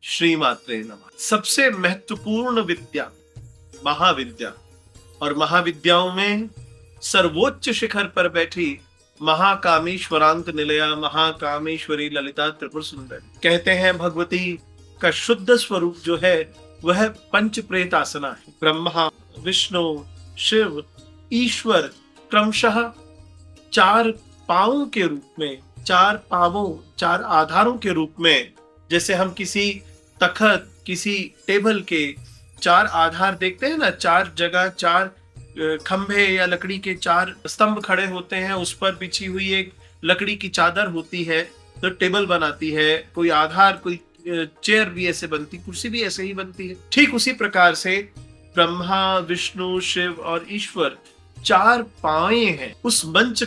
श्री मात्रे नमः। सबसे महत्वपूर्ण विद्या महाविद्या, और महाविद्याओं में सर्वोच्च शिखर पर बैठी महाकामेश्वरांक निलया महाकामेश्वरी ललिता त्रिपुर सुंदरी। कहते हैं भगवती का शुद्ध स्वरूप जो है वह पंच प्रेतासना है। ब्रह्मा, विष्णु, शिव, ईश्वर क्रमशः चार पांवों के रूप में, चार आधारों के रूप में, जैसे हम किसी तखत, किसी टेबल के चार आधार देखते हैं ना, चार जगह चार खंभे या लकड़ी के चार स्तंभ खड़े होते हैं, उस पर बिछी हुई एक लकड़ी की चादर होती है तो टेबल बनाती है। कोई आधार, कोई चेयर भी ऐसे बनती, कुर्सी भी ऐसे ही बनती है। ठीक उसी प्रकार से ब्रह्मा, विष्णु, शिव और ईश्वर चार पांवे हैं। उस मंच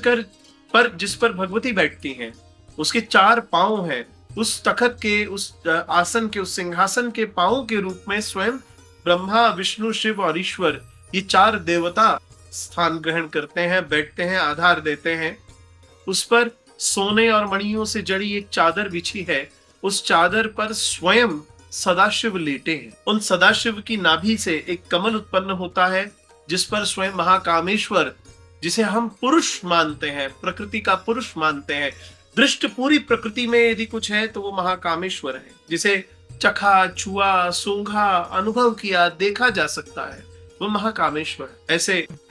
पर जिस पर भगवती बैठती हैं उसके चार पांव हैं। उस तखत के, उस आसन के, उस सिंहासन के पांवों के रूप में स्वयं ब्रह्मा, विष्णु, शिव और ईश्वर ये चार देवता स्थान ग्रहण करते हैं, बैठते हैं, आधार देते हैं। उस पर सोने और मणियों से जड़ी एक चादर बिछी है। उस चादर पर स्वयं सदाशिव लेटे हैं। उन सदाशिव की नाभि से एक कमल उत्पन्न होता है जिस पर स्वयं महाकामेश्वर, जिसे हम पुरुष मानते हैं, प्रकृति का पुरुष मानते हैं, दृष्ट पूरी प्रकृति में यदि कुछ है तो वो महाकामेश्वर है, जिसे चखा, छुआ, सूंघा, अनुभव किया, देखा जा सकता है, वो महाकामेश्वर।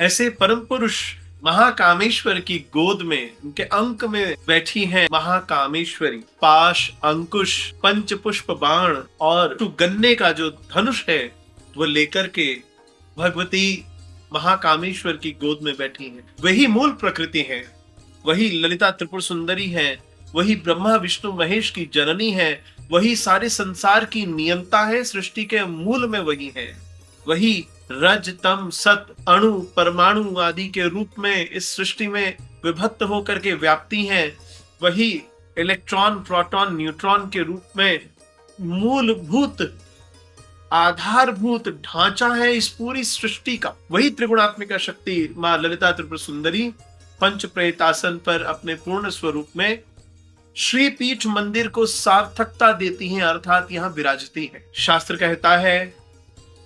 ऐसे परम पुरुष महाकामेश्वर की गोद में, उनके अंक में बैठी हैं महाकामेश्वरी। पाश, अंकुश, पंच पुष्प बाण और गन्ने का जो धनुष है वो लेकर के भगवती महाकामेश्वर की गोद में बैठी हैं। वही मूल प्रकृति है, वही ललिता त्रिपुर सुंदरी है, वही ब्रह्मा विष्णु महेश की जननी है, वही सारे संसार की नियंता है, सृष्टि के मूल में वही है। वही रज, तम, सत, अणु, परमाणु आदि के रूप में इस सृष्टि में विभक्त होकर के व्याप्ति हैं। वही इलेक्ट्रॉन, प्रोटॉन, न्यूट्रॉन के रूप में मूलभूत, आधारभूत ढांचा है इस पूरी सृष्टि का। वही त्रिगुणात्मिका शक्ति मां ललिता त्रिपुर सुंदरी पंच प्रेतासन पर अपने पूर्ण स्वरूप में श्री पीठ मंदिर को सार्थकता देती हैं, अर्थात यहाँ विराजती है। शास्त्र कहता है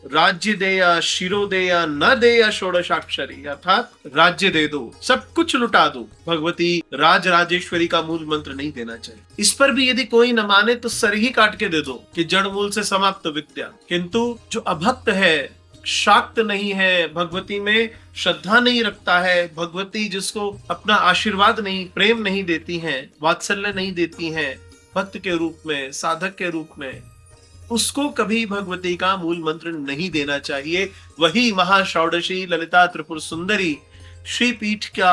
राज्य दे या शिरो दे या न दे या षोडशाक्षरी, अर्थात राज्य दे दो, सब कुछ लुटा दो। भगवती राज राजेश्वरी का मूल मंत्र नहीं देना चाहिए। इस पर भी यदि कोई न माने तो सर ही काट के दे दो कि जड़ मूल से समाप्त विद्या। किंतु जो अभक्त है, शाक्त नहीं है, भगवती में श्रद्धा नहीं रखता है, भगवती जिसको अपना आशीर्वाद नहीं, प्रेम नहीं देती हैं, वात्सल्य नहीं देती हैं, भक्त के रूप में, साधक के रूप में, उसको कभी भगवती का मूल मंत्र नहीं देना चाहिए। वही महाषोडशी ललिता त्रिपुर सुंदरी श्री पीठ का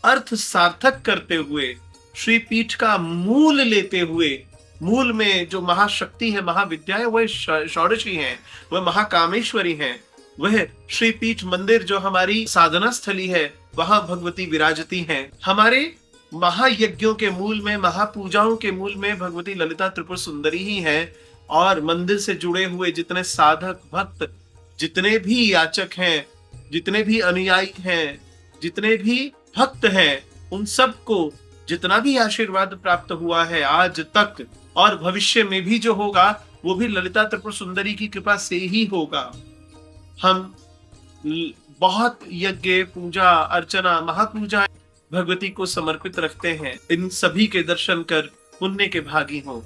अर्थ सार्थक करते हुए, श्री पीठ का मूल लेते हुए, मूल में जो महाशक्ति है, महाविद्या है, वह षोडशी है, वह महाकामेश्वरी है। वह श्री पीठ मंदिर जो हमारी साधना स्थली है, वहां भगवती विराजती हैं। हमारे महायज्ञों के मूल में, महापूजाओं के मूल में भगवती ललिता त्रिपुर सुंदरी ही है। और मंदिर से जुड़े हुए जितने साधक, भक्त, जितने भी याचक हैं, जितने भी अनुयायी हैं, जितने भी भक्त हैं, उन सबको जितना भी आशीर्वाद प्राप्त हुआ है आज तक और भविष्य में भी जो होगा, वो भी ललिता त्रिपुर सुंदरी की कृपा से ही होगा। हम बहुत यज्ञ, पूजा, अर्चना, महापूजा भगवती को समर्पित रखते हैं। इन सभी के दर्शन कर पुण्य के भागी हों।